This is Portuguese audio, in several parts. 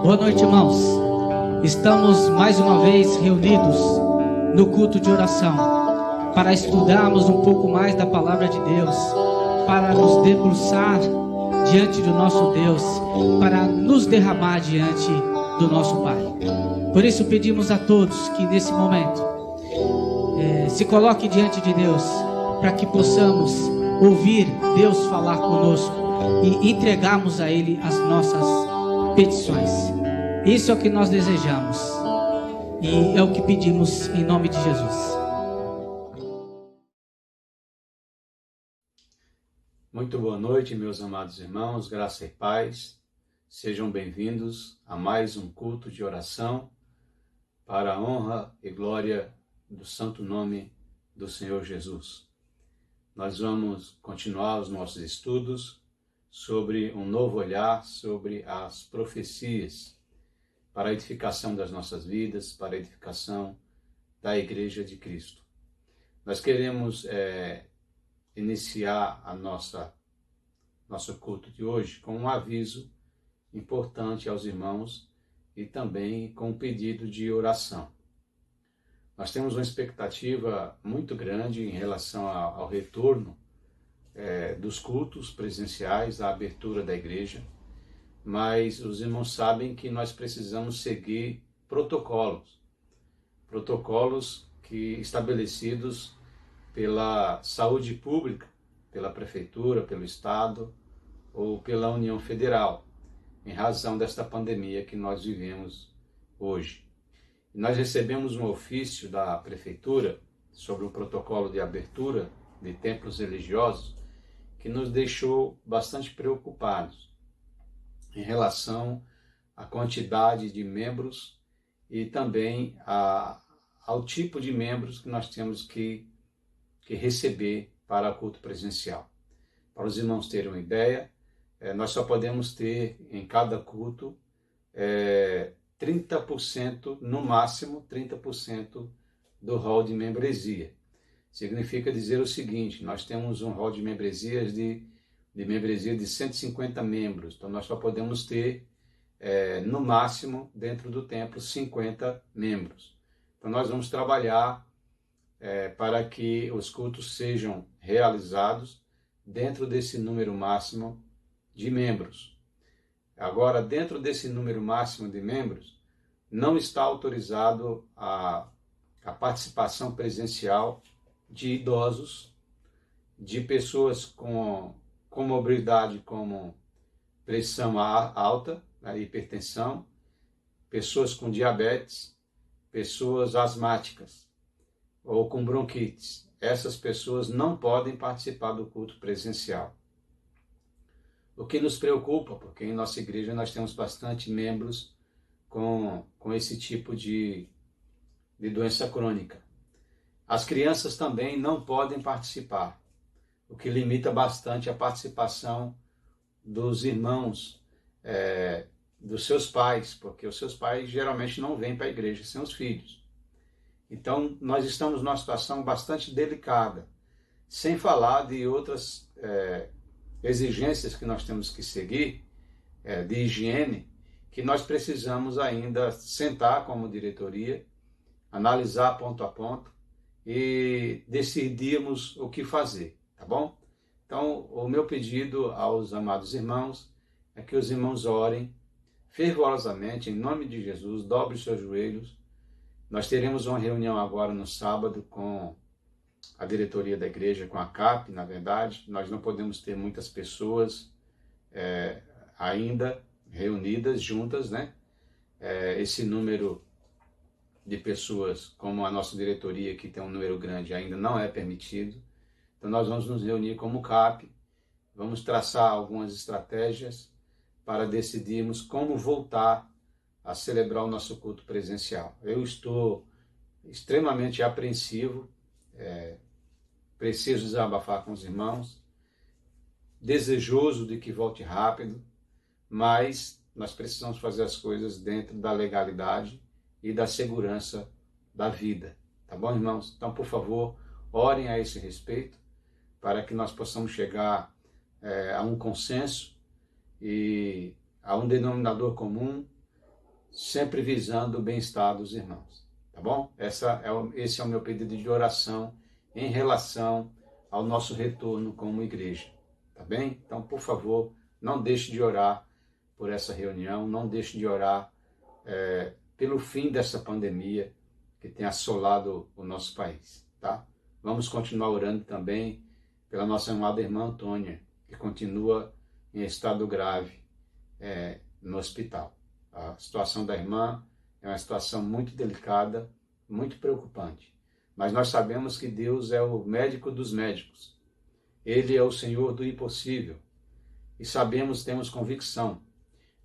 Boa noite, irmãos. Estamos mais uma vez reunidos no culto de oração para estudarmos um pouco mais da palavra de Deus, para nos debruçar diante do nosso Deus, para nos derramar diante do nosso Pai. Por isso pedimos a todos que nesse momento se coloque diante de Deus, para que possamos ouvir Deus falar conosco e entregarmos a Ele as nossas petições. Isso é o que nós desejamos e é o que pedimos em nome de Jesus. Muito boa noite, meus amados irmãos, graça e paz. Sejam bem-vindos a mais um culto de oração para a honra e glória do santo nome do Senhor Jesus. Nós vamos continuar os nossos estudos sobre um novo olhar sobre as profecias para a edificação das nossas vidas, para a edificação da Igreja de Cristo. Nós queremos iniciar nosso culto de hoje com um aviso importante aos irmãos e também com um pedido de oração. Nós temos uma expectativa muito grande em relação ao retorno dos cultos presenciais, à abertura da igreja, mas os irmãos sabem que nós precisamos seguir protocolos estabelecidos pela saúde pública, pela prefeitura, pelo Estado ou pela União Federal, em razão desta pandemia que nós vivemos hoje. Nós recebemos um ofício da prefeitura sobre o protocolo de abertura de templos religiosos que nos deixou bastante preocupados em relação à quantidade de membros e também ao tipo de membros que nós temos que receber para o culto presencial. Para os irmãos terem uma ideia, nós só podemos ter em cada culto 30%, no máximo 30% do rol de membresia. Significa dizer o seguinte: nós temos um rol de membresia de 150 membros, então nós só podemos ter, no máximo, dentro do templo, 50 membros. Então nós vamos trabalhar para que os cultos sejam realizados dentro desse número máximo de membros. Agora, dentro desse número máximo de membros, não está autorizado a participação presencial de idosos, de pessoas com mobilidade como pressão alta, hipertensão, pessoas com diabetes, pessoas asmáticas ou com bronquites. Essas pessoas não podem participar do culto presencial. O que nos preocupa, porque em nossa igreja nós temos bastante membros com esse tipo de doença crônica. As crianças também não podem participar, o que limita bastante a participação dos irmãos, dos seus pais, porque os seus pais geralmente não vêm para a igreja sem os filhos. Então, nós estamos numa situação bastante delicada, sem falar de outras exigências que nós temos que seguir, de higiene, que nós precisamos ainda sentar como diretoria, analisar ponto a ponto e decidirmos o que fazer, tá bom? Então, o meu pedido aos amados irmãos é que os irmãos orem fervorosamente, em nome de Jesus, dobre os seus joelhos. Nós teremos uma reunião agora no sábado com a diretoria da igreja, com a CAP, na verdade. Nós não podemos ter muitas pessoas ainda reunidas, juntas, né? Esse número de pessoas, como a nossa diretoria, que tem um número grande, ainda não é permitido. Então nós vamos nos reunir como CAP, vamos traçar algumas estratégias para decidirmos como voltar a celebrar o nosso culto presencial. Eu estou extremamente apreensivo, preciso desabafar com os irmãos, desejoso de que volte rápido, mas nós precisamos fazer as coisas dentro da legalidade e da segurança da vida. Tá bom, irmãos? Então, por favor, orem a esse respeito, para que nós possamos chegar a um consenso e a um denominador comum sempre visando o bem-estar dos irmãos. Tá bom? Esse é o meu pedido de oração em relação ao nosso retorno como igreja. Tá bem? Então, por favor, não deixe de orar por essa reunião, não deixe de orar pelo fim dessa pandemia que tem assolado o nosso país. Tá? Vamos continuar orando também pela nossa amada irmã Antônia, que continua em estado grave no hospital. A situação da irmã é uma situação muito delicada, muito preocupante. Mas nós sabemos que Deus é o médico dos médicos. Ele é o Senhor do impossível. E sabemos, temos convicção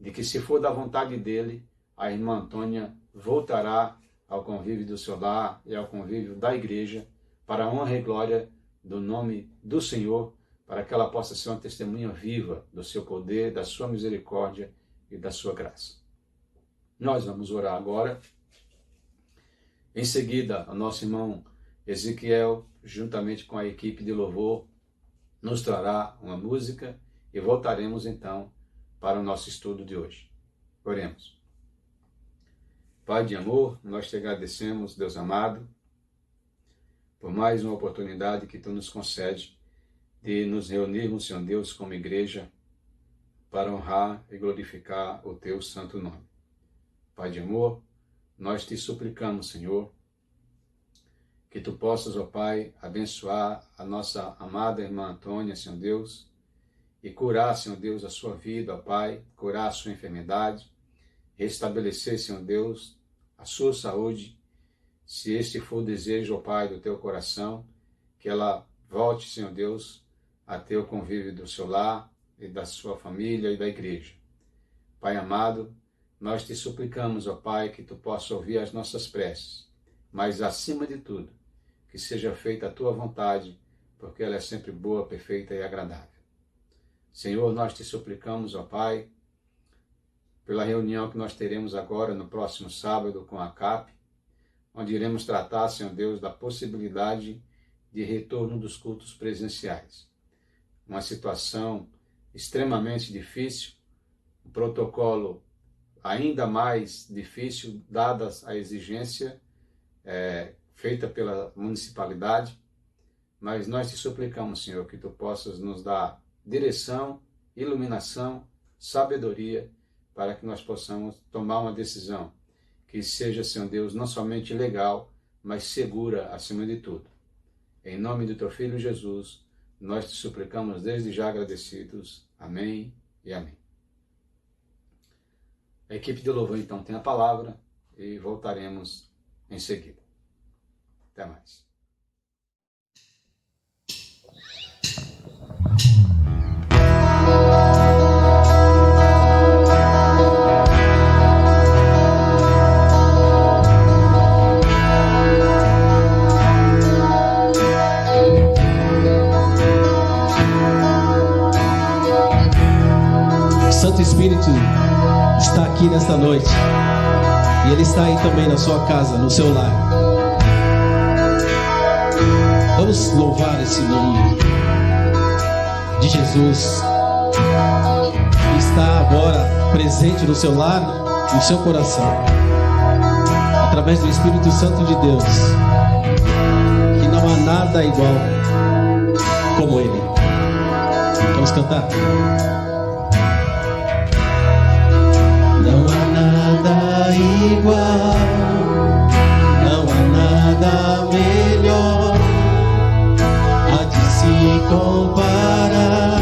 de que, se for da vontade dele, a irmã Antônia voltará ao convívio do seu lar e ao convívio da igreja, para a honra e glória do nome do Senhor, para que ela possa ser uma testemunha viva do seu poder, da sua misericórdia e da sua graça. Nós vamos orar agora. Em seguida, o nosso irmão Ezequiel, juntamente com a equipe de louvor, nos trará uma música e voltaremos então para o nosso estudo de hoje. Oremos. Pai de amor, nós te agradecemos, Deus amado, por mais uma oportunidade que tu nos concede de nos reunirmos, Senhor Deus, como igreja, para honrar e glorificar o teu santo nome. Pai de amor, nós te suplicamos, Senhor, que tu possas, ó Pai, abençoar a nossa amada irmã Antônia, Senhor Deus, e curar, Senhor Deus, a sua vida, ó Pai, curar a sua enfermidade, restabelecer, Senhor Deus, a sua saúde, se este for o desejo, ó Pai, do teu coração, que ela volte, Senhor Deus, a ter o convívio do seu lar e da sua família e da igreja. Pai amado, nós te suplicamos, ó Pai, que tu possa ouvir as nossas preces, mas acima de tudo, que seja feita a tua vontade, porque ela é sempre boa, perfeita e agradável. Senhor, nós te suplicamos, ó Pai, pela reunião que nós teremos agora no próximo sábado com a CAP, onde iremos tratar, Senhor Deus, da possibilidade de retorno dos cultos presenciais. Uma situação extremamente difícil, um protocolo ainda mais difícil, dada a exigência feita pela municipalidade, mas nós te suplicamos, Senhor, que tu possas nos dar direção, iluminação, sabedoria, para que nós possamos tomar uma decisão que seja, Senhor Deus, não somente legal, mas segura acima de tudo. Em nome do teu Filho Jesus, nós te suplicamos desde já agradecidos. Amém e amém. A equipe de louvor então tem a palavra e voltaremos em seguida. Até mais. Santo Espírito está aqui nesta noite e Ele está aí também na sua casa, no seu lar. Vamos louvar esse nome de Jesus que está agora presente no seu lar, no seu coração, através do Espírito Santo de Deus, que não há nada igual como Ele. Vamos cantar? Não há nada igual, não há nada melhor a de se comparar,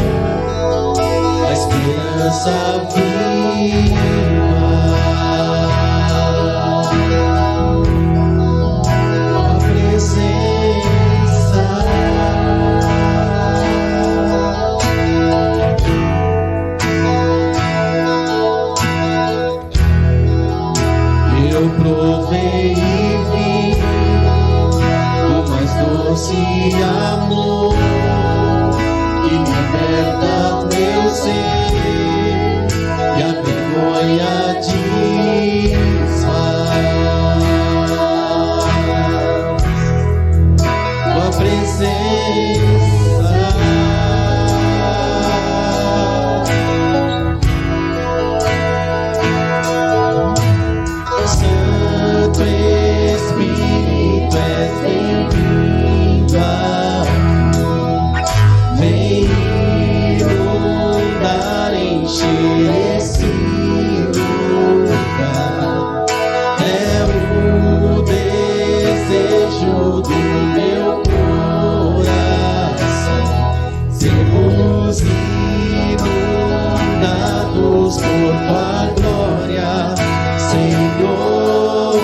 a esperança viva, a presença. Eu provei e vi o mais doce amor que liberta meu ser e a vergonha desfaz. Tua presença dados por tua glória, Senhor.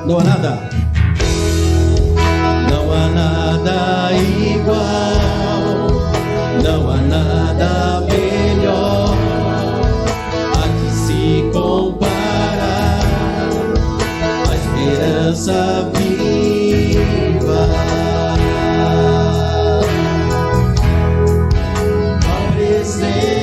Não há nada, não há nada igual, não há nada melhor a que se comparar, a esperança viva, a presença.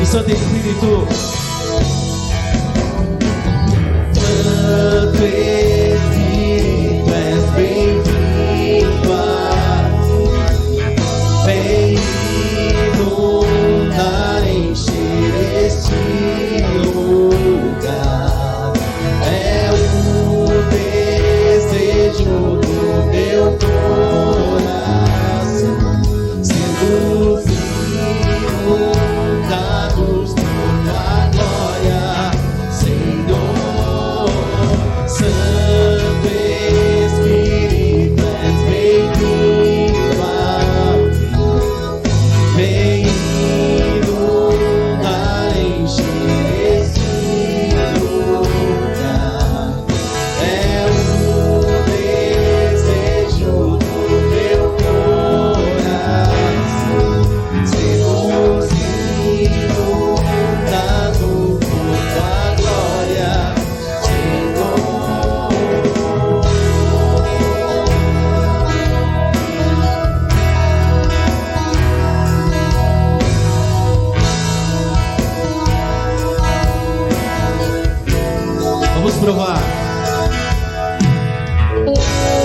Santo Espírito, Santo Espírito, és bem-vindo aqui, vem inundar, encher este lugar. É o desejo do meu coração, sendo dados por tua glória, Senhor. Santo Espírito, és bem-vindo aqui, vem inundar, encher este lugar. É o desejo do meu coração, sermos inundado por tua glória, Senhor. Vamos provar.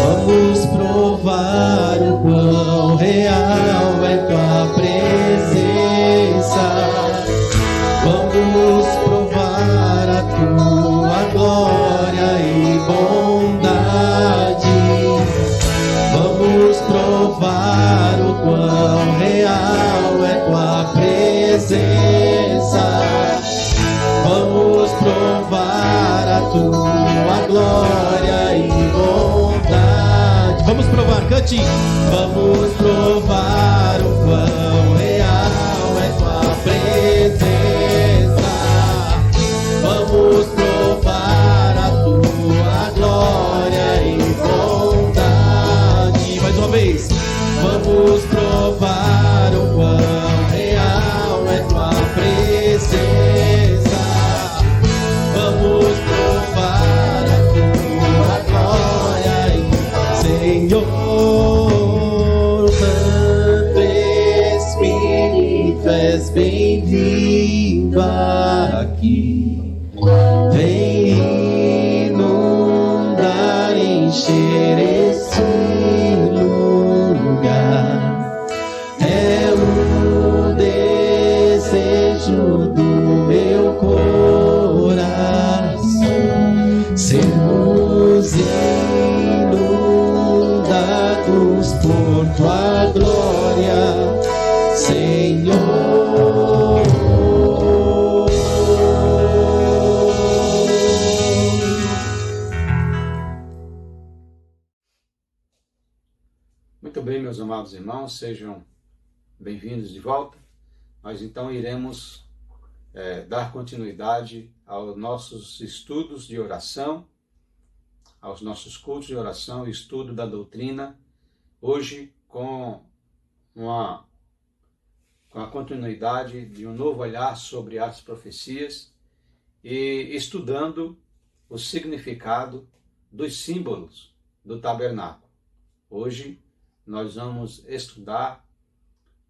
Vamos provar o quão real é tua presença. Vamos provar a tua glória e bondade. Vamos provar o quão real é tua presença. Vamos provar a tua glória e bondade. Vamos provar, cante. Vamos provar o quão real é tua presença. Vamos provar a tua glória e bondade. Mais uma vez. Vamos provar o quão real é tua presença. Vamos provar a tua glória e Senhor. Santo Espírito, és bem-vindo aqui, vem inundar, encher esse lugar. É o desejo do meu coração, sermos inundados por tua glória, Senhor. Muito bem, meus amados irmãos, sejam bem-vindos de volta. Nós então iremos dar continuidade aos nossos estudos de oração, aos nossos cultos de oração e estudo da doutrina, hoje com a continuidade de um novo olhar sobre as profecias e estudando o significado dos símbolos do tabernáculo. Hoje nós vamos estudar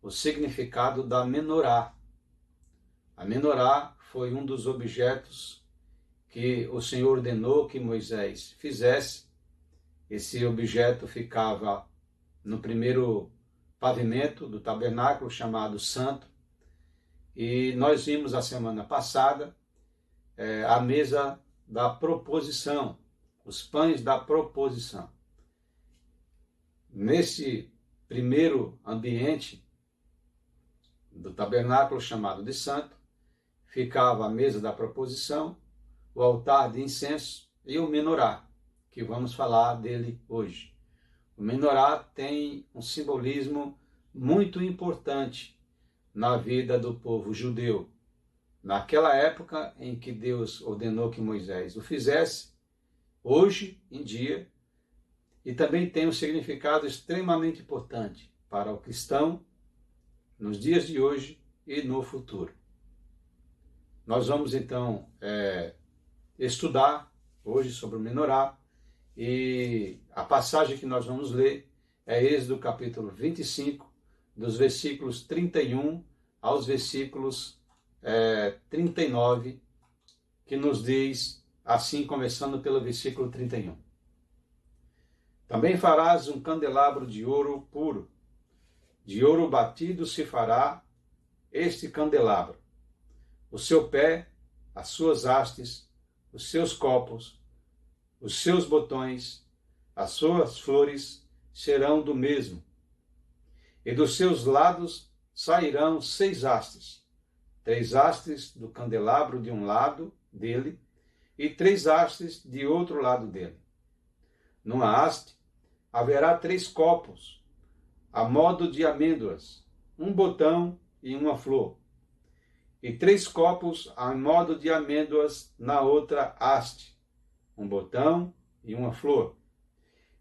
o significado da menorá. A menorá foi um dos objetos que o Senhor ordenou que Moisés fizesse. Esse objeto ficava no primeiro pavimento do tabernáculo, chamado Santo. E nós vimos a semana passada a mesa da proposição, os pães da proposição. Nesse primeiro ambiente do tabernáculo, chamado de Santo, ficava a mesa da proposição, o altar de incenso e o menorá, que vamos falar dele hoje. O menorá tem um simbolismo muito importante na vida do povo judeu. Naquela época em que Deus ordenou que Moisés o fizesse, hoje em dia, e também tem um significado extremamente importante para o cristão nos dias de hoje e no futuro. Nós vamos então estudar hoje sobre o menorá, e a passagem que nós vamos ler é Êxodo capítulo 25, dos versículos 31 aos versículos 39, que nos diz assim, começando pelo versículo 31. Também farás um candelabro de ouro puro, de ouro batido se fará este candelabro. O seu pé, as suas hastes, os seus copos, os seus botões, as suas flores serão do mesmo. E dos seus lados sairão 6 hastes, 3 hastes do candelabro de um lado dele e 3 hastes de outro lado dele. Numa haste haverá 3 copos, a modo de amêndoas, um botão e uma flor, e 3 copos a modo de amêndoas na outra haste, um botão e uma flor.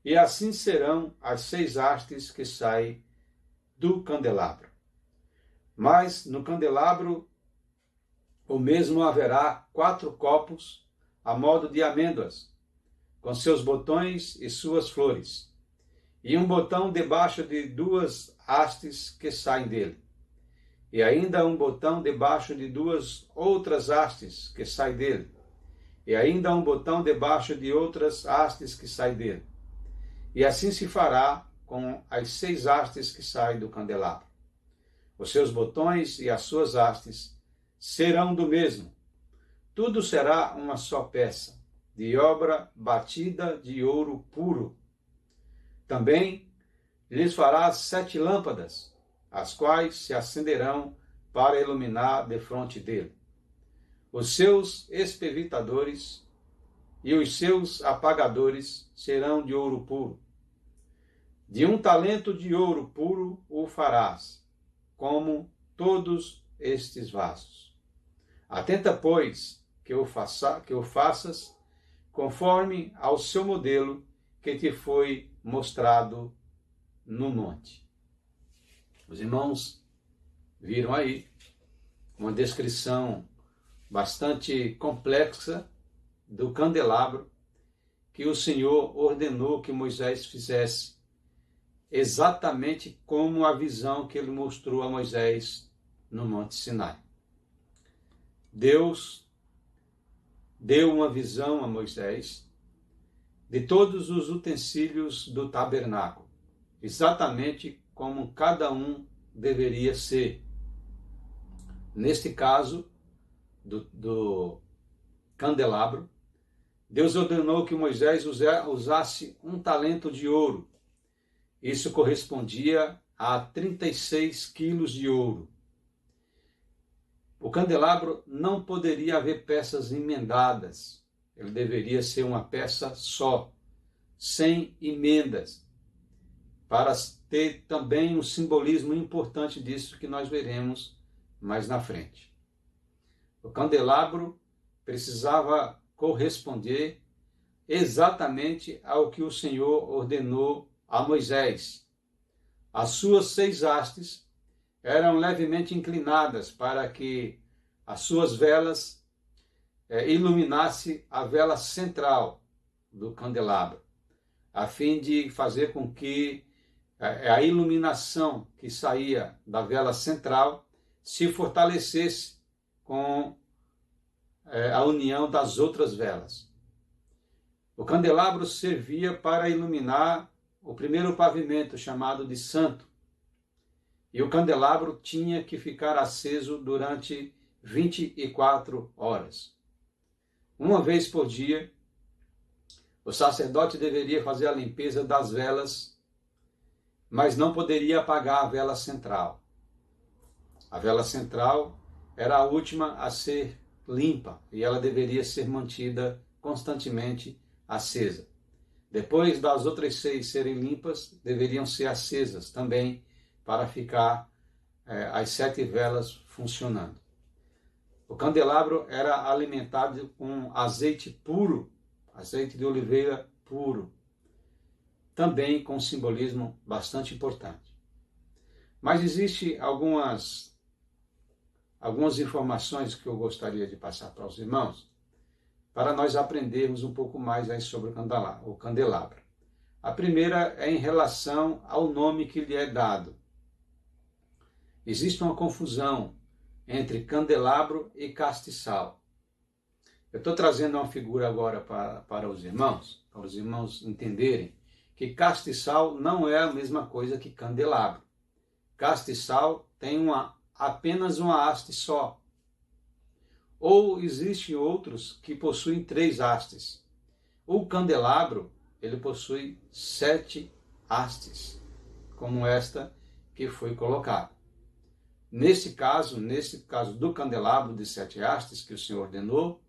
E assim serão as 6 hastes que saem do candelabro. Mas no candelabro o mesmo haverá 4 copos a modo de amêndoas, com seus botões e suas flores, e um botão debaixo de 2 hastes que saem dele, e ainda um botão debaixo de 2 outras hastes que saem dele, e ainda um botão debaixo de outras hastes que saem dele. E assim se fará com as 6 hastes que saem do candelabro. Os seus botões e as suas hastes serão do mesmo. Tudo será uma só peça, de obra batida de ouro puro. Também lhes farás 7 lâmpadas, as quais se acenderão para iluminar defronte dele. Os seus espevitadores e os seus apagadores serão de ouro puro. De 1 talento de ouro puro o farás, como todos estes vasos. Atenta, pois, que o faças conforme ao seu modelo que te foi mostrado no monte. Os irmãos viram aí uma descrição bastante complexa do candelabro que o Senhor ordenou que Moisés fizesse, exatamente como a visão que ele mostrou a Moisés no Monte Sinai. Deus deu uma visão a Moisés de todos os utensílios do tabernáculo, exatamente como cada um deveria ser. Neste caso, do candelabro, Deus ordenou que Moisés usasse 1 talento de ouro. Isso correspondia a 36 quilos de ouro. O candelabro não poderia haver peças emendadas. Ele deveria ser uma peça só, sem emendas, para ter também um simbolismo importante disso que nós veremos mais na frente. O candelabro precisava corresponder exatamente ao que o Senhor ordenou a Moisés. As suas 6 hastes eram levemente inclinadas para que as suas velas iluminasse a vela central do candelabro, a fim de fazer com que a iluminação que saía da vela central se fortalecesse com a união das outras velas. O candelabro servia para iluminar o primeiro pavimento, chamado de santo. E o candelabro tinha que ficar aceso durante 24 horas. Uma vez por dia, o sacerdote deveria fazer a limpeza das velas, mas não poderia apagar a vela central. A vela central era a última a ser limpa e ela deveria ser mantida constantemente acesa. Depois das outras 6 serem limpas, deveriam ser acesas também para ficar as 7 velas funcionando. O candelabro era alimentado com azeite puro, azeite de oliveira puro, também com um simbolismo bastante importante. Mas existem algumas informações que eu gostaria de passar para os irmãos, para nós aprendermos um pouco mais aí sobre o candelabro. A primeira é em relação ao nome que lhe é dado. Existe uma confusão entre candelabro e castiçal. Eu estou trazendo uma figura agora para os irmãos entenderem que castiçal não é a mesma coisa que candelabro. Castiçal tem apenas uma haste só. Ou existem outros que possuem 3 hastes. O candelabro, ele possui 7 hastes, como esta que foi colocada. Nesse caso do candelabro de 7 hastes que o Senhor ordenou,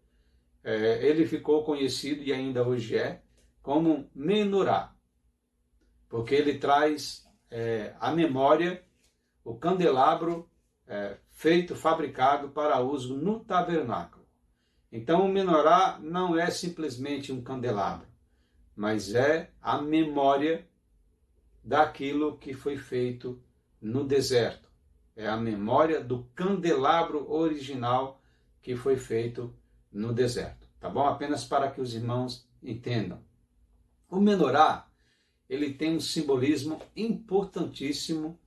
ele ficou conhecido, e ainda hoje como menorá, porque ele traz à memória o candelabro fabricado para uso no tabernáculo. Então o menorá não é simplesmente um candelabro, mas é a memória daquilo que foi feito no deserto. É a memória do candelabro original que foi feito no deserto. Tá bom? Apenas para que os irmãos entendam. O menorá, ele tem um simbolismo importantíssimo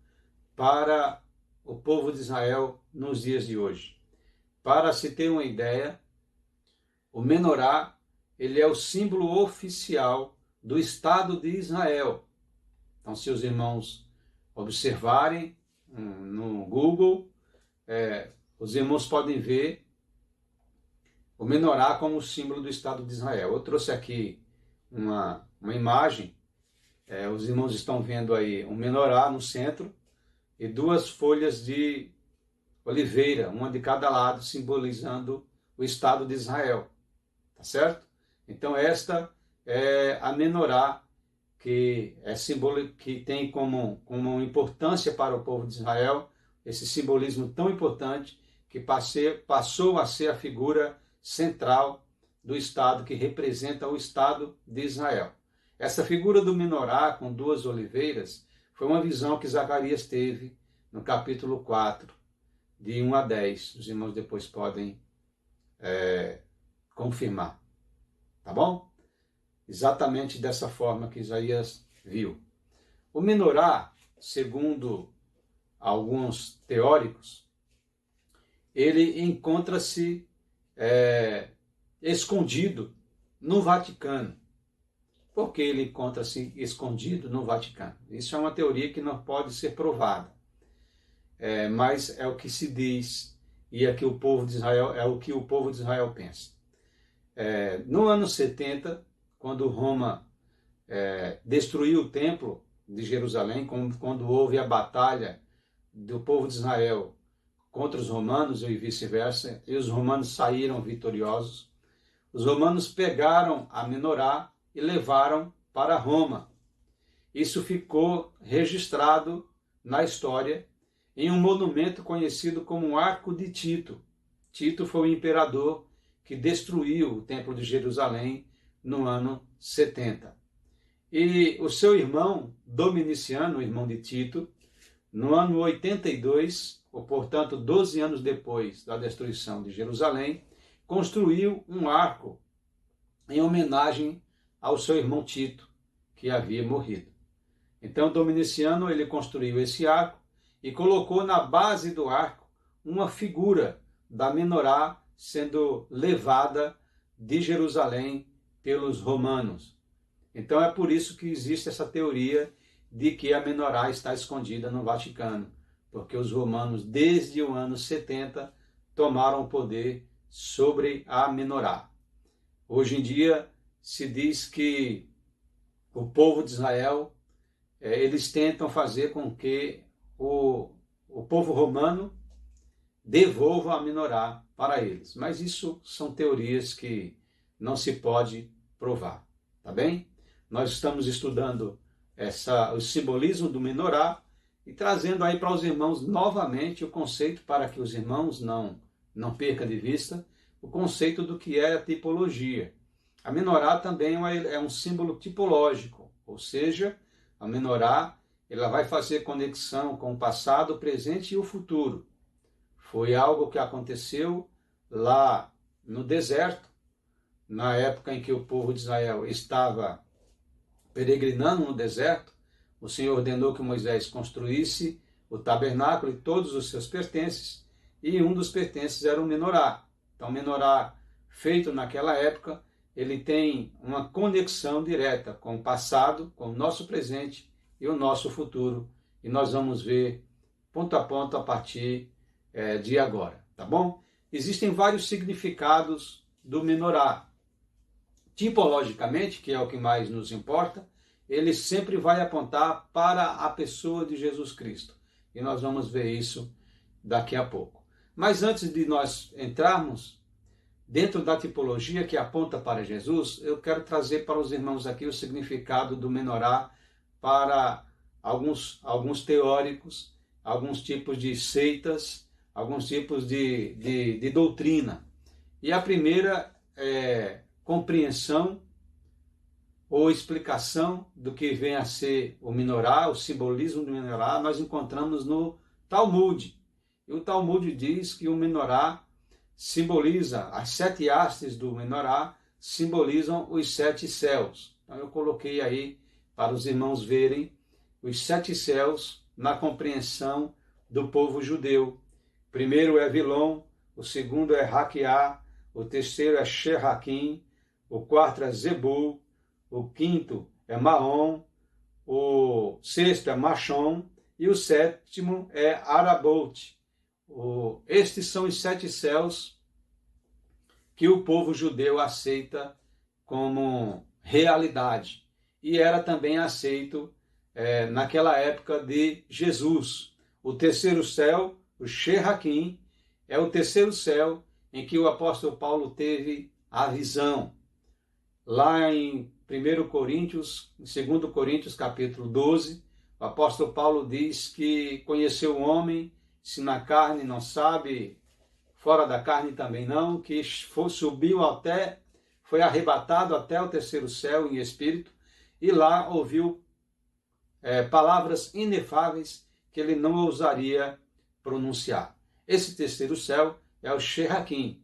para o povo de Israel nos dias de hoje. Para se ter uma ideia, o menorá, ele é o símbolo oficial do Estado de Israel. Então, se os irmãos observarem no Google, os irmãos podem ver o menorá como símbolo do Estado de Israel. Eu trouxe aqui uma imagem, os irmãos estão vendo aí um menorá no centro e 2 folhas de oliveira, uma de cada lado, simbolizando o Estado de Israel. Tá certo? Então esta é a menorá, que é símbolo que tem como importância para o povo de Israel, esse simbolismo tão importante que passou a ser a figura central do Estado, que representa o Estado de Israel. Essa figura do menorá com 2 oliveiras foi uma visão que Zacarias teve no capítulo 4, de 1 a 10. Os irmãos depois podem confirmar. Tá bom? Exatamente dessa forma que Isaías viu. O menorá, segundo alguns teóricos, ele encontra-se escondido no Vaticano. Por que ele encontra-se escondido no Vaticano? Isso é uma teoria que não pode ser provada. Mas é o que se diz, e é o que o povo de Israel pensa. No ano 70, quando Roma destruiu o templo de Jerusalém, quando houve a batalha do povo de Israel contra os romanos e vice-versa, e os romanos saíram vitoriosos, os romanos pegaram a menorá e levaram para Roma. Isso ficou registrado na história em um monumento conhecido como Arco de Tito. Tito foi o imperador que destruiu o templo de Jerusalém no ano 70. E o seu irmão Dominiciano, o irmão de Tito, no ano 82, ou portanto 12 anos depois da destruição de Jerusalém, construiu um arco em homenagem ao seu irmão Tito, que havia morrido. Então Dominiciano ele construiu esse arco e colocou na base do arco uma figura da menorá sendo levada de Jerusalém pelos romanos. Então é por isso que existe essa teoria de que a menorá está escondida no Vaticano, porque os romanos, desde o ano 70, tomaram o poder sobre a menorá. Hoje em dia se diz que o povo de Israel, eles tentam fazer com que o povo romano devolva a menorá para eles. Mas isso são teorias que não se pode provar, tá bem? Nós estamos estudando o simbolismo do menorá e trazendo aí para os irmãos novamente o conceito, para que os irmãos não percam de vista o conceito do que é a tipologia. A menorá também é um símbolo tipológico, ou seja, a menorá ela vai fazer conexão com o passado, o presente e o futuro. Foi algo que aconteceu lá no deserto, na época em que o povo de Israel estava peregrinando no deserto. O Senhor ordenou que Moisés construísse o tabernáculo e todos os seus pertences, e um dos pertences era o menorá. Então, o menorá feito naquela época, ele tem uma conexão direta com o passado, com o nosso presente e o nosso futuro. E nós vamos ver ponto a ponto a partir de agora, tá bom? Existem vários significados do menorá. Tipologicamente, que é o que mais nos importa, ele sempre vai apontar para a pessoa de Jesus Cristo. E nós vamos ver isso daqui a pouco. Mas antes de nós entrarmos dentro da tipologia que aponta para Jesus, eu quero trazer para os irmãos aqui o significado do menorá para alguns teóricos, alguns tipos de seitas, alguns tipos de doutrina. E a primeira compreensão ou explicação do que vem a ser o menorá, o simbolismo do menorá, nós encontramos no Talmud. E o Talmud diz que o menorá simboliza, as 7 hastes do menorá simbolizam os 7 céus. Então eu coloquei aí para os irmãos verem os 7 céus na compreensão do povo judeu. O primeiro é Vilom, o segundo é Raquiá, o terceiro é Sheraquim, o quarto é Zebul, o quinto é Maom, o sexto é Machon e o sétimo é Arabout. Estes são os 7 céus que o povo judeu aceita como realidade. E era também aceito naquela época de Jesus. O terceiro céu, o Sheraquim, é o terceiro céu em que o apóstolo Paulo teve a visão. Lá em 2 Coríntios capítulo 12, o apóstolo Paulo diz que conheceu o homem, se na carne não sabe, fora da carne também não, que foi arrebatado até o terceiro céu em espírito, e lá ouviu palavras inefáveis que ele não ousaria pronunciar. Esse terceiro céu é o Sheraquim.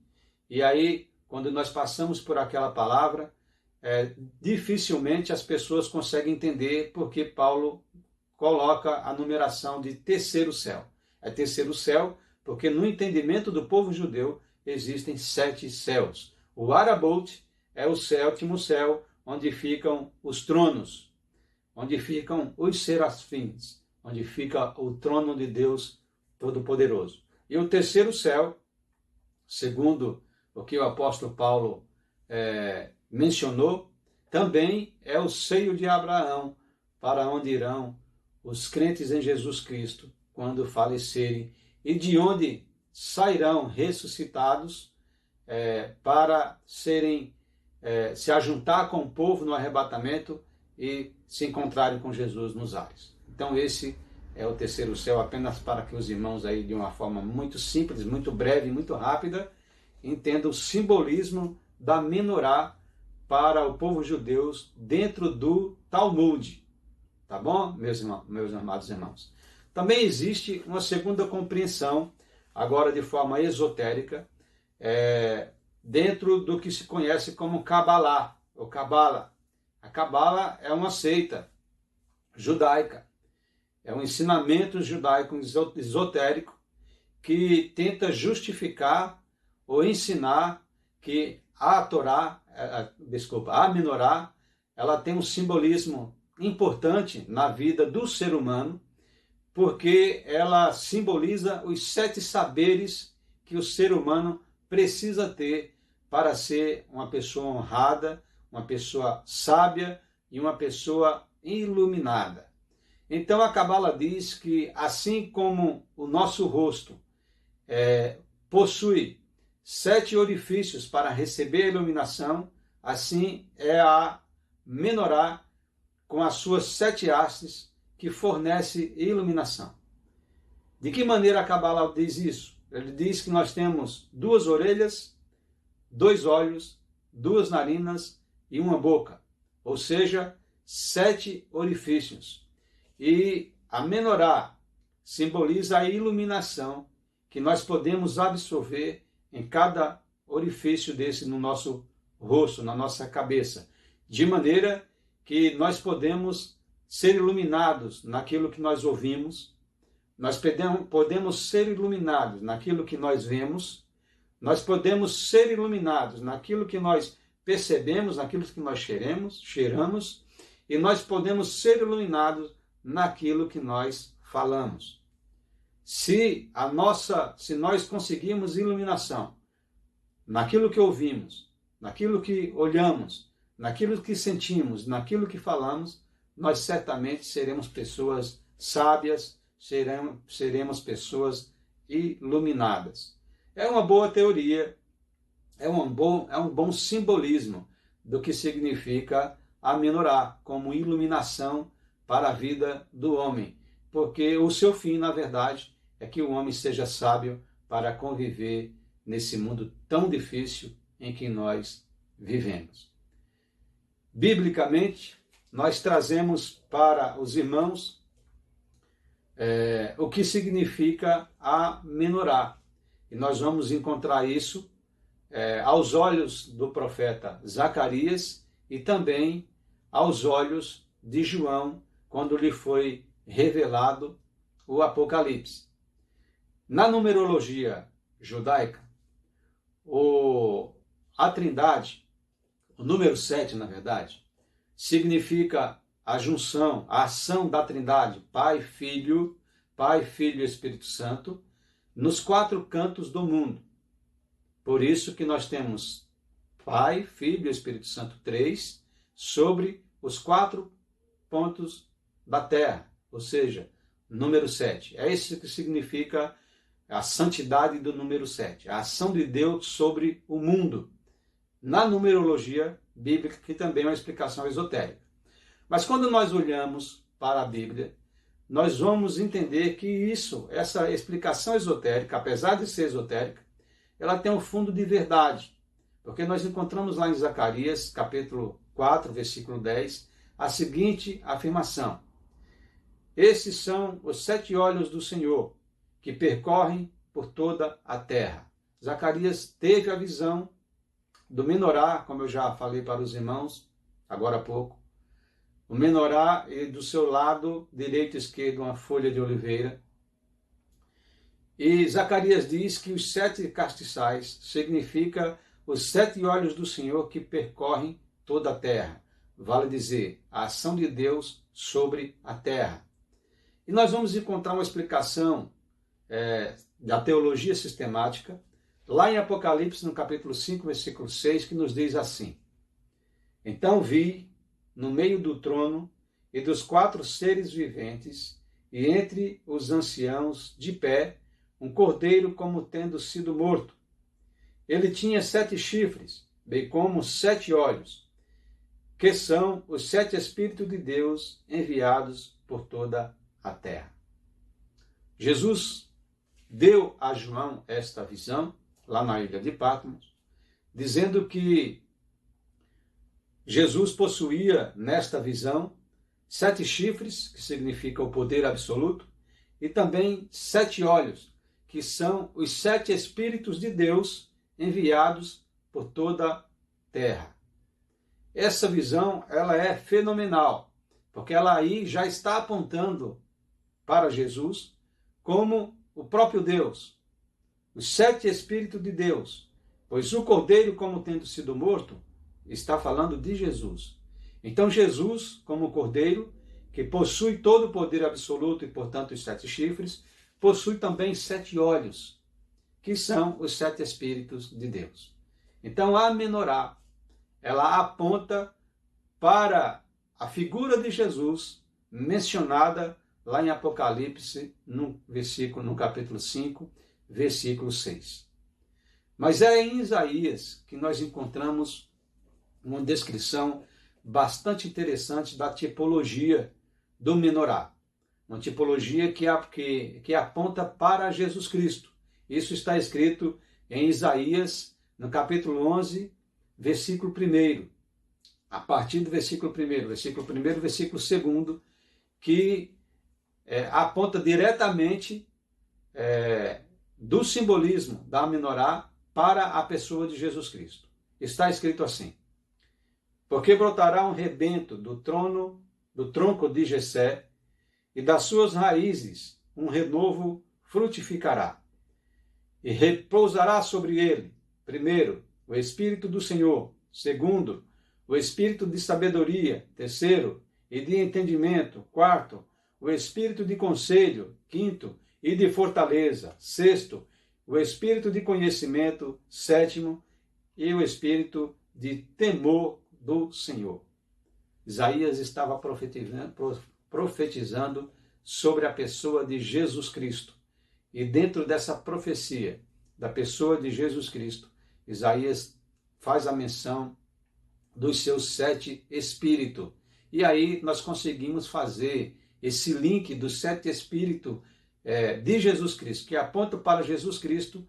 E aí, quando nós passamos por aquela palavra, dificilmente as pessoas conseguem entender porque Paulo coloca a numeração de terceiro céu. É terceiro céu porque no entendimento do povo judeu existem 7 céus. O Arabout é o 7º céu, onde ficam os tronos, onde ficam os serafins, onde fica o trono de Deus Todo-Poderoso. E o terceiro céu, segundo o que o apóstolo Paulo mencionou, também é o seio de Abraão, para onde irão os crentes em Jesus Cristo quando falecerem, e de onde sairão ressuscitados para se ajuntar com o povo no arrebatamento e se encontrarem com Jesus nos ares. Então esse é o terceiro céu, apenas para que os irmãos aí de uma forma muito simples, muito breve, muito rápida, entendam o simbolismo da menorá para o povo judeu dentro do Talmud. Tá bom, meus amados irmãos? Também existe uma segunda compreensão, agora de forma esotérica, dentro do que se conhece como Kabbalah, ou Kabbalah. A Kabbalah é uma seita judaica. É um ensinamento judaico esotérico que tenta justificar ou ensinar que a Menorá, ela tem um simbolismo importante na vida do ser humano, porque ela simboliza os 7 saberes que o ser humano precisa ter para ser uma pessoa honrada, uma pessoa sábia e uma pessoa iluminada. Então a Cabala diz que assim como o nosso rosto possui 7 orifícios para receber a iluminação, assim é a Menorá com as suas 7 hastes que fornece iluminação. De que maneira a Cabala diz isso? Ele diz que nós temos 2 orelhas, 2 olhos, 2 narinas e uma boca, ou seja, 7 orifícios. E a Menorá simboliza a iluminação que nós podemos absorver em cada orifício desse no nosso rosto, na nossa cabeça, de maneira que nós podemos ser iluminados naquilo que nós ouvimos, nós podemos ser iluminados naquilo que nós vemos, nós podemos ser iluminados naquilo que nós percebemos, naquilo que nós cheiramos, e nós podemos ser iluminados naquilo que nós falamos. Se nós conseguirmos iluminação naquilo que ouvimos, naquilo que olhamos, naquilo que sentimos, naquilo que falamos, nós certamente seremos pessoas sábias, seremos pessoas iluminadas. É uma boa teoria, é um bom simbolismo do que significa a Menorá, como iluminação para a vida do homem, porque o seu fim, na verdade, é que o homem seja sábio para conviver nesse mundo tão difícil em que nós vivemos. Biblicamente, nós trazemos para os irmãos o que significa a Menorá. E nós vamos encontrar isso aos olhos do profeta Zacarias e também aos olhos de João, quando lhe foi revelado o Apocalipse. Na numerologia judaica, a Trindade, o número 7, na verdade, significa a junção, a ação da Trindade, Pai, Filho e Espírito Santo, nos 4 cantos do mundo. Por isso que nós temos Pai, Filho e Espírito Santo 3 sobre os 4 pontos da terra, ou seja, número 7. É isso que significa a santidade do número 7, a ação de Deus sobre o mundo, na numerologia bíblica, que também é uma explicação esotérica. Mas quando nós olhamos para a Bíblia, nós vamos entender que essa explicação esotérica, apesar de ser esotérica, ela tem um fundo de verdade, porque nós encontramos lá em Zacarias, capítulo 4, versículo 10, a seguinte afirmação: esses são os 7 olhos do Senhor, que percorrem por toda a terra. Zacarias teve a visão do Menorá, como eu já falei para os irmãos agora há pouco. O Menorá e do seu lado direito e esquerdo uma folha de oliveira. E Zacarias diz que os 7 castiçais significa os 7 olhos do Senhor que percorrem toda a terra. Vale dizer, a ação de Deus sobre a terra. E nós vamos encontrar uma explicação da teologia sistemática, lá em Apocalipse, no capítulo 5, versículo 6, que nos diz assim: então vi, no meio do trono e dos 4 seres viventes, e entre os anciãos, de pé, um cordeiro como tendo sido morto. Ele tinha 7 chifres, bem como 7 olhos, que são os 7 Espíritos de Deus enviados por toda a terra. Jesus deu a João esta visão, lá na ilha de Patmos, dizendo que Jesus possuía, nesta visão, 7 chifres, que significa o poder absoluto, e também 7 olhos, que são os 7 Espíritos de Deus enviados por toda a terra. Essa visão, ela é fenomenal, porque ela aí já está apontando para Jesus como o próprio Deus, os 7 Espíritos de Deus, pois o Cordeiro, como tendo sido morto, está falando de Jesus. Então Jesus, como Cordeiro, que possui todo o poder absoluto e, portanto, os 7 chifres, possui também 7 olhos, que são os 7 Espíritos de Deus. Então a menorá, ela aponta para a figura de Jesus mencionada lá em Apocalipse, no capítulo 5, versículo 6. Mas é em Isaías que nós encontramos uma descrição bastante interessante da tipologia do menorá. Uma tipologia que aponta para Jesus Cristo. Isso está escrito em Isaías, no capítulo 11, versículo 1. A partir do versículo 1, versículo 2, que aponta diretamente do simbolismo da menorá para a pessoa de Jesus Cristo. Está escrito assim: porque brotará um rebento do tronco de Jessé, e das suas raízes um renovo frutificará. E repousará sobre ele, primeiro, o Espírito do Senhor, segundo, o Espírito de sabedoria, terceiro, e de entendimento, quarto, o Espírito de conselho, quinto, e de fortaleza, sexto, o Espírito de conhecimento, sétimo, e o Espírito de temor do Senhor. Isaías estava profetizando sobre a pessoa de Jesus Cristo. E dentro dessa profecia da pessoa de Jesus Cristo, Isaías faz a menção dos seus 7 espíritos. E aí nós conseguimos fazer esse link dos 7 espíritos de Jesus Cristo, que aponta para Jesus Cristo,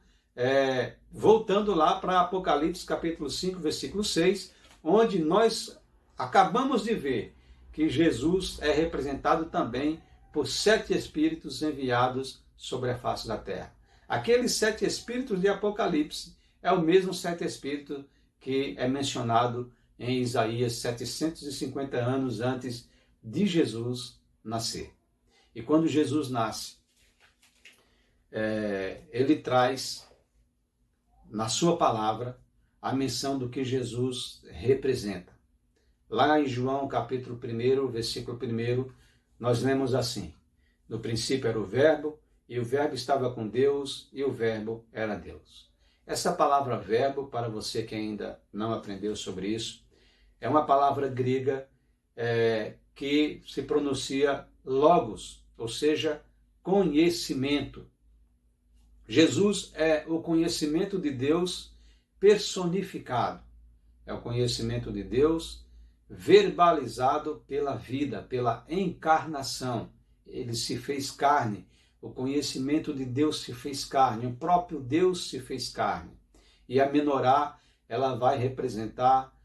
voltando lá para Apocalipse capítulo 5, versículo 6, onde nós acabamos de ver que Jesus é representado também por 7 espíritos enviados sobre a face da terra. Aqueles 7 espíritos de Apocalipse é o mesmo 7 espíritos que é mencionado em Isaías 750 anos antes de Jesus nascer. E quando Jesus nasce, ele traz na sua palavra a menção do que Jesus representa. Lá em João capítulo 1, versículo 1, nós lemos assim: no princípio era o Verbo, e o Verbo estava com Deus, e o Verbo era Deus. Essa palavra verbo, para você que ainda não aprendeu sobre isso, é uma palavra grega que se pronuncia logos, ou seja, conhecimento. Jesus é o conhecimento de Deus personificado. É o conhecimento de Deus verbalizado pela vida, pela encarnação. Ele se fez carne. O conhecimento de Deus se fez carne. O próprio Deus se fez carne. E a menorá, ela vai representar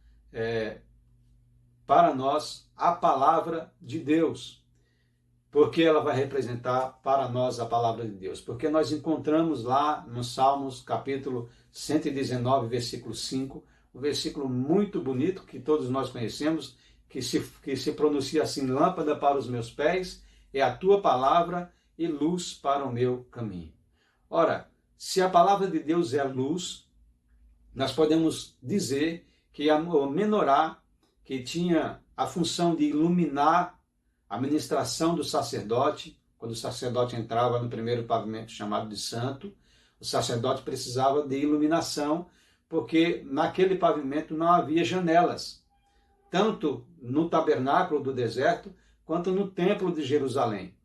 para nós a palavra de Deus. Por que ela vai representar para nós a palavra de Deus? Porque nós encontramos lá no Salmos, capítulo 119, versículo 5, um versículo muito bonito que todos nós conhecemos, que se pronuncia assim: lâmpada para os meus pés é a tua palavra e luz para o meu caminho. Ora, se a palavra de Deus é a luz, nós podemos dizer que a menorá, que tinha a função de iluminar a ministração do sacerdote, quando o sacerdote entrava no primeiro pavimento chamado de santo, o sacerdote precisava de iluminação, porque naquele pavimento não havia janelas, tanto no tabernáculo do deserto, quanto no templo de Jerusalém.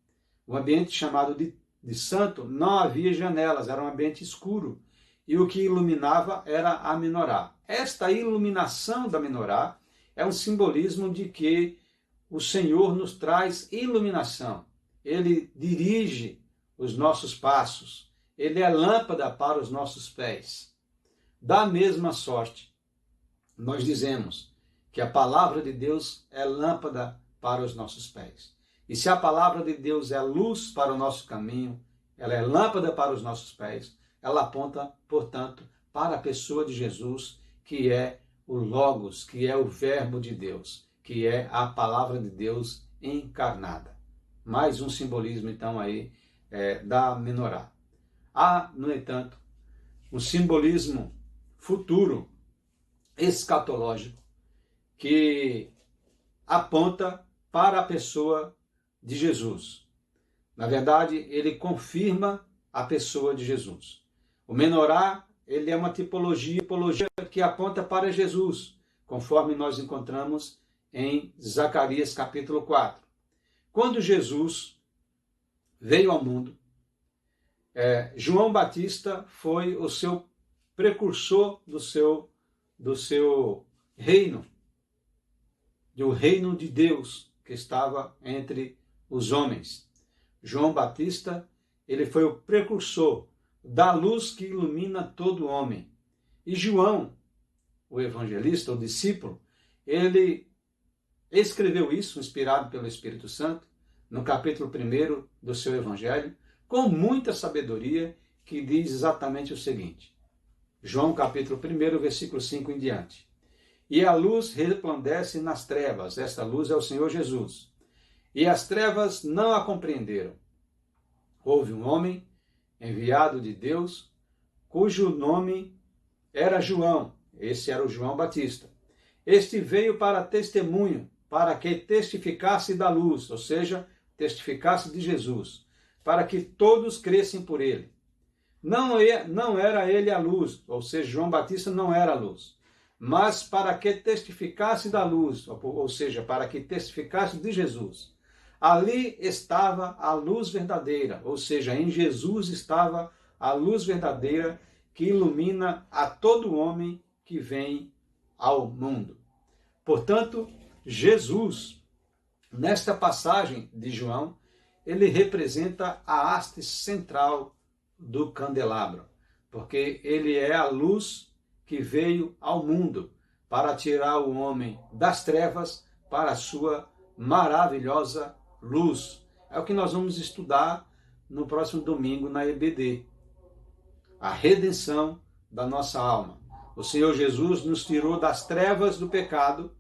O ambiente chamado de santo não havia janelas, era um ambiente escuro, e o que iluminava era a menorá. Esta iluminação da menorá é um simbolismo de que o Senhor nos traz iluminação. Ele dirige os nossos passos. Ele é lâmpada para os nossos pés. Da mesma sorte, nós dizemos que a palavra de Deus é lâmpada para os nossos pés. E se a palavra de Deus é luz para o nosso caminho, ela é lâmpada para os nossos pés, ela aponta, portanto, para a pessoa de Jesus, que é o Logos, que é o Verbo de Deus, que é a palavra de Deus encarnada. Mais um simbolismo, então, aí da menorá. Há, no entanto, um simbolismo futuro, escatológico, que aponta para a pessoa de Jesus. Na verdade, ele confirma a pessoa de Jesus. O menorá, ele é uma tipologia que aponta para Jesus, conforme nós encontramos em Zacarias capítulo 4. Quando Jesus veio ao mundo, João Batista foi o seu precursor do seu reino, do reino de Deus que estava entre os homens. João Batista, ele foi o precursor da luz que ilumina todo homem. E João, o evangelista, o discípulo, ele escreveu isso, inspirado pelo Espírito Santo, no capítulo 1 do seu evangelho, com muita sabedoria, que diz exatamente o seguinte. João capítulo 1, versículo 5 em diante. E a luz resplandece nas trevas, esta luz é o Senhor Jesus. E as trevas não a compreenderam. Houve um homem enviado de Deus, cujo nome era João. Esse era o João Batista. Este veio para testemunho, para que testificasse da luz, ou seja, testificasse de Jesus, para que todos crescem por ele. Não era ele a luz, ou seja, João Batista não era a luz, mas para que testificasse da luz, ou seja, para que testificasse de Jesus. Ali estava a luz verdadeira, ou seja, em Jesus estava a luz verdadeira que ilumina a todo homem que vem ao mundo. Portanto, Jesus, nesta passagem de João, ele representa a haste central do candelabro, porque ele é a luz que veio ao mundo para tirar o homem das trevas para a sua maravilhosa luz. É o que nós vamos estudar no próximo domingo na EBD. A redenção da nossa alma. O Senhor Jesus nos tirou das trevas do pecado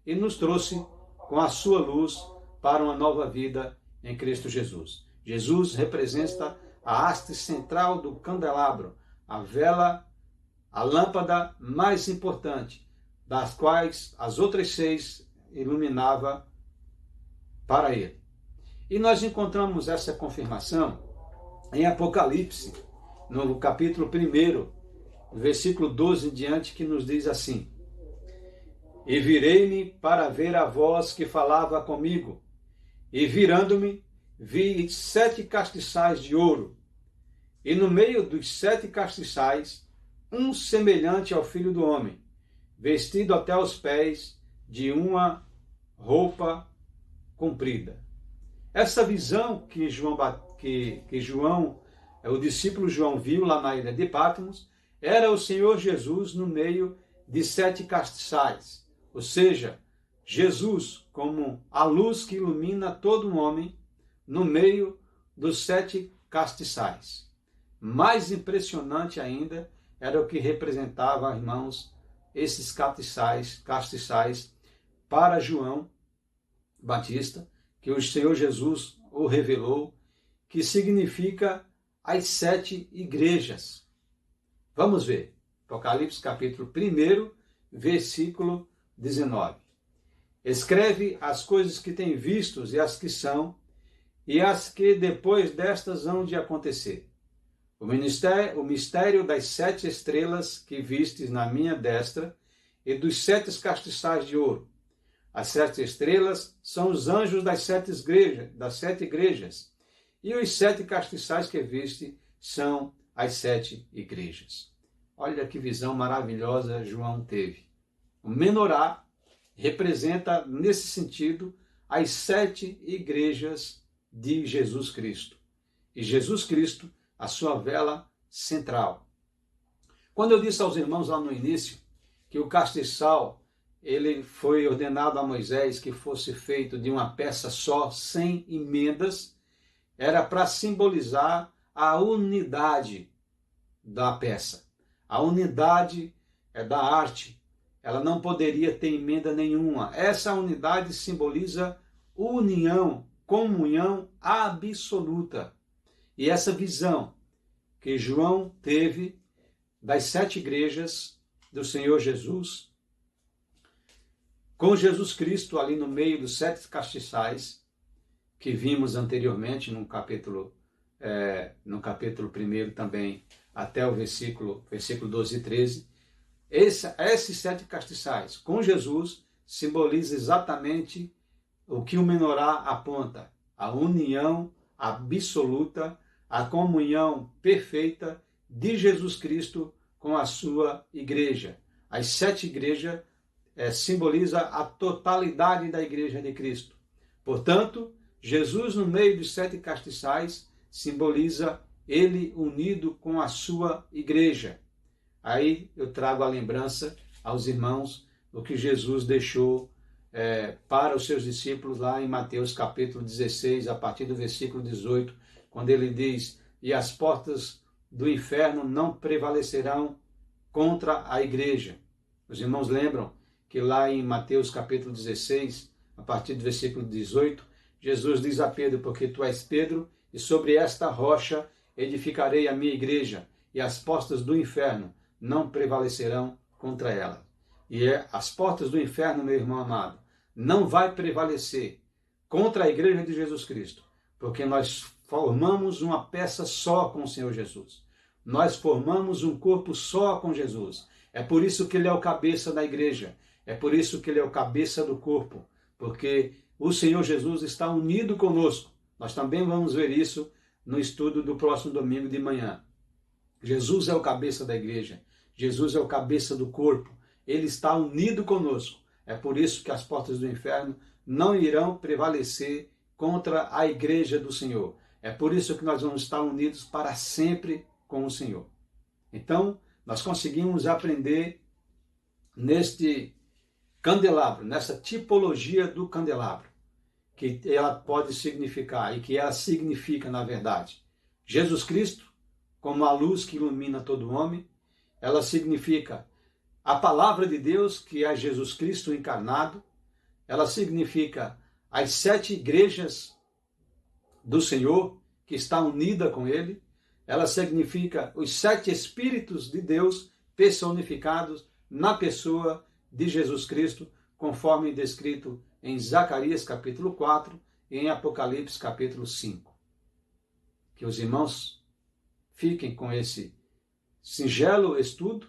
e nos trouxe com a sua luz para uma nova vida em Cristo Jesus. Jesus representa a haste central do candelabro, a vela, a lâmpada mais importante, das quais as outras 6 iluminava para ele. E nós encontramos essa confirmação em Apocalipse, no capítulo 1, versículo 12 em diante, que nos diz assim: E virei-me para ver a voz que falava comigo, e virando-me, vi 7 castiçais de ouro, e no meio dos 7 castiçais, um semelhante ao Filho do Homem, vestido até os pés de uma roupa comprida. Essa visão que o discípulo João viu lá na ilha de Patmos, era o Senhor Jesus no meio de 7 castiçais, ou seja, Jesus como a luz que ilumina todo um homem no meio dos 7 castiçais. Mais impressionante ainda era o que representava, irmãos, esses castiçais para João Batista, que o Senhor Jesus o revelou, que significa as 7 igrejas. Vamos ver. Apocalipse capítulo 1, versículo 19. Escreve as coisas que tem vistos e as que são, e as que depois destas hão de acontecer. O mistério das 7 estrelas que vistes na minha destra e dos 7 castiçais de ouro. As 7 estrelas são os anjos das 7 igrejas, e os 7 castiçais que viste são as 7 igrejas. Olha que visão maravilhosa João teve. O menorá representa, nesse sentido, as 7 igrejas de Jesus Cristo. E Jesus Cristo, a sua vela central. Quando eu disse aos irmãos lá no início que o castiçal ele foi ordenado a Moisés que fosse feito de uma peça só, sem emendas, era para simbolizar a unidade da peça. A unidade da arte, ela não poderia ter emenda nenhuma. Essa unidade simboliza união, comunhão absoluta. E essa visão que João teve das 7 igrejas do Senhor Jesus, com Jesus Cristo ali no meio dos 7 castiçais, que vimos anteriormente no capítulo 1 também, até o versículo 12 e 13, esses 7 castiçais com Jesus simboliza exatamente o que o menorá aponta, a união absoluta, a comunhão perfeita de Jesus Cristo com a sua igreja. As 7 igrejas simboliza a totalidade da igreja de Cristo. Portanto, Jesus no meio dos 7 castiçais simboliza ele unido com a sua igreja. Aí eu trago a lembrança aos irmãos do que Jesus deixou para os seus discípulos lá em Mateus capítulo 16, a partir do versículo 18, quando ele diz: e as portas do inferno não prevalecerão contra a igreja. Os irmãos lembram que lá em Mateus capítulo 16, a partir do versículo 18, Jesus diz a Pedro: porque tu és Pedro, e sobre esta rocha edificarei a minha igreja, e as portas do inferno não prevalecerão contra ela. E as portas do inferno, meu irmão amado, não vai prevalecer contra a igreja de Jesus Cristo, porque nós formamos uma peça só com o Senhor Jesus. Nós formamos um corpo só com Jesus. É por isso que ele é o cabeça da igreja. É por isso que ele é o cabeça do corpo, porque o Senhor Jesus está unido conosco. Nós também vamos ver isso no estudo do próximo domingo de manhã. Jesus é o cabeça da igreja. Jesus é o cabeça do corpo. Ele está unido conosco. É por isso que as portas do inferno não irão prevalecer contra a igreja do Senhor. É por isso que nós vamos estar unidos para sempre com o Senhor. Então, nós conseguimos aprender neste candelabro, nessa tipologia do candelabro, que ela pode significar e que ela significa, na verdade, Jesus Cristo como a luz que ilumina todo homem. Ela significa a palavra de Deus, que é Jesus Cristo encarnado. Ela significa as 7 igrejas do Senhor, que está unida com ele. Ela significa os 7 Espíritos de Deus personificados na pessoa de Jesus Cristo, conforme descrito em Zacarias capítulo 4 e em Apocalipse capítulo 5. Que os irmãos fiquem com esse singelo estudo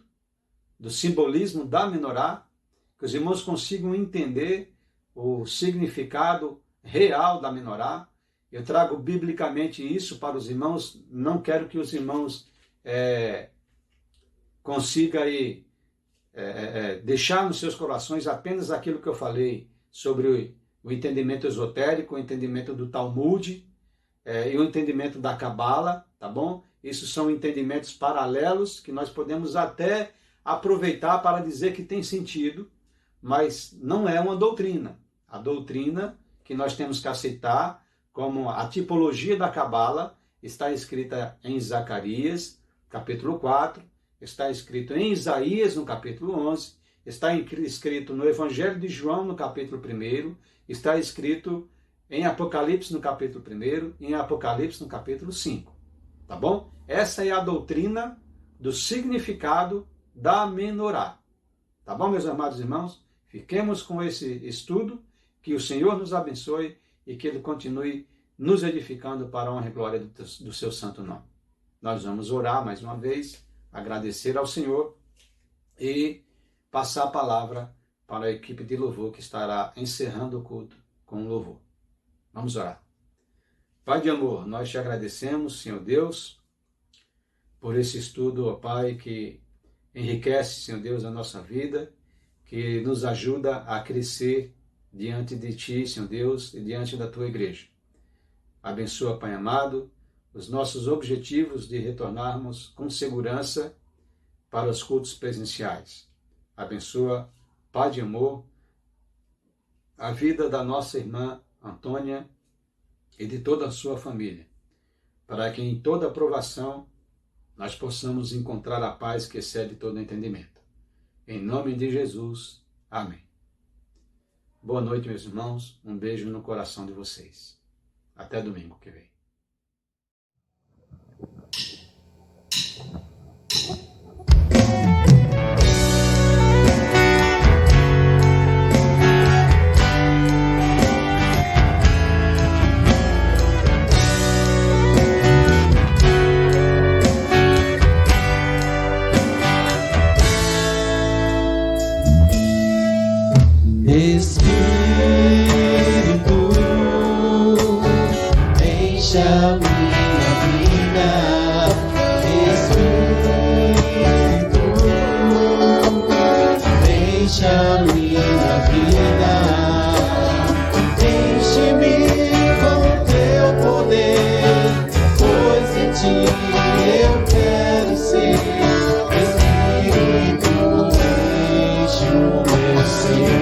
do simbolismo da menorá, que os irmãos consigam entender o significado real da menorá. Eu trago biblicamente isso para os irmãos, não quero que os irmãos consigam deixar nos seus corações apenas aquilo que eu falei sobre o entendimento esotérico, o entendimento do Talmud e o entendimento da Cabala, tá bom? Isso são entendimentos paralelos que nós podemos até aproveitar para dizer que tem sentido, mas não é uma doutrina. A doutrina que nós temos que aceitar como a tipologia da Cabala está escrita em Zacarias, capítulo 4, está escrito em Isaías, no capítulo 11, está escrito no Evangelho de João, no capítulo 1, está escrito em Apocalipse, no capítulo 1, e em Apocalipse, no capítulo 5. Tá bom? Essa é a doutrina do significado da menorá. Tá bom, meus amados irmãos? Fiquemos com esse estudo, que o Senhor nos abençoe e que Ele continue nos edificando para a honra e glória do seu santo nome. Nós vamos orar mais uma vez, agradecer ao Senhor e passar a palavra para a equipe de louvor que estará encerrando o culto com louvor. Vamos orar. Pai de amor, nós te agradecemos, Senhor Deus, por esse estudo, ó Pai, que enriquece, Senhor Deus, a nossa vida, que nos ajuda a crescer diante de Ti, Senhor Deus, e diante da Tua igreja. Abençoa, Pai amado, os nossos objetivos de retornarmos com segurança para os cultos presenciais. Abençoa, Pai de amor, a vida da nossa irmã Antônia e de toda a sua família, para que em toda aprovação nós possamos encontrar a paz que excede todo entendimento. Em nome de Jesus. Amém. Boa noite, meus irmãos. Um beijo no coração de vocês. Até domingo que vem. Espírito, encha minha vida. Espírito, encha minha vida. Enche-me com teu poder, pois em ti eu quero ser. Espírito, enche o meu ser.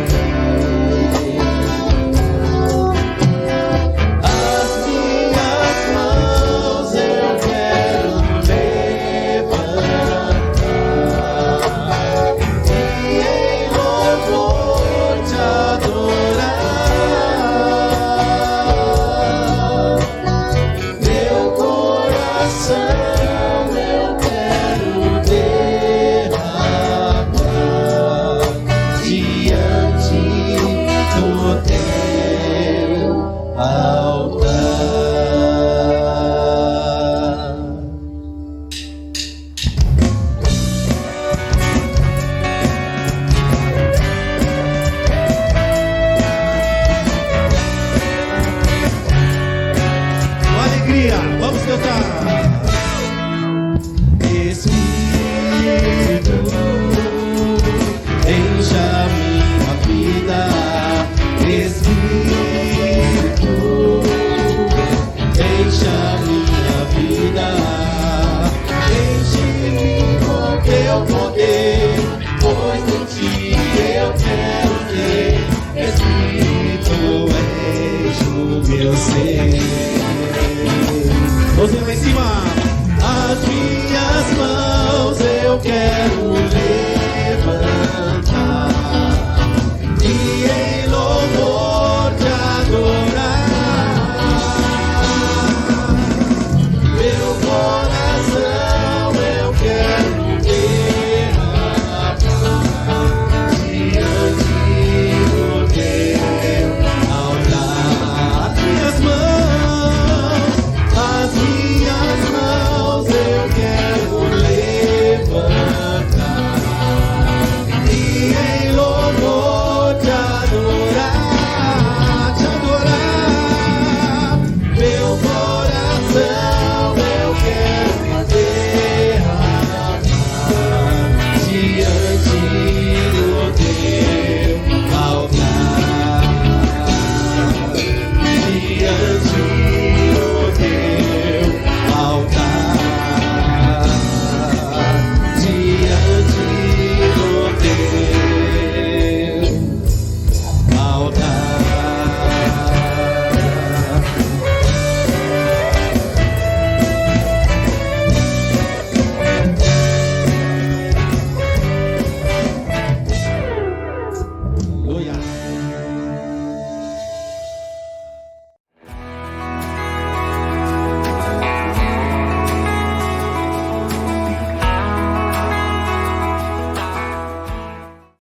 Vamos cantar. Espírito, encha minha vida. Espírito, encha minha vida. Enche-me com teu poder, pois em ti eu quero ser. Espírito, enche o meu ser. Você lá em cima, as minhas mãos.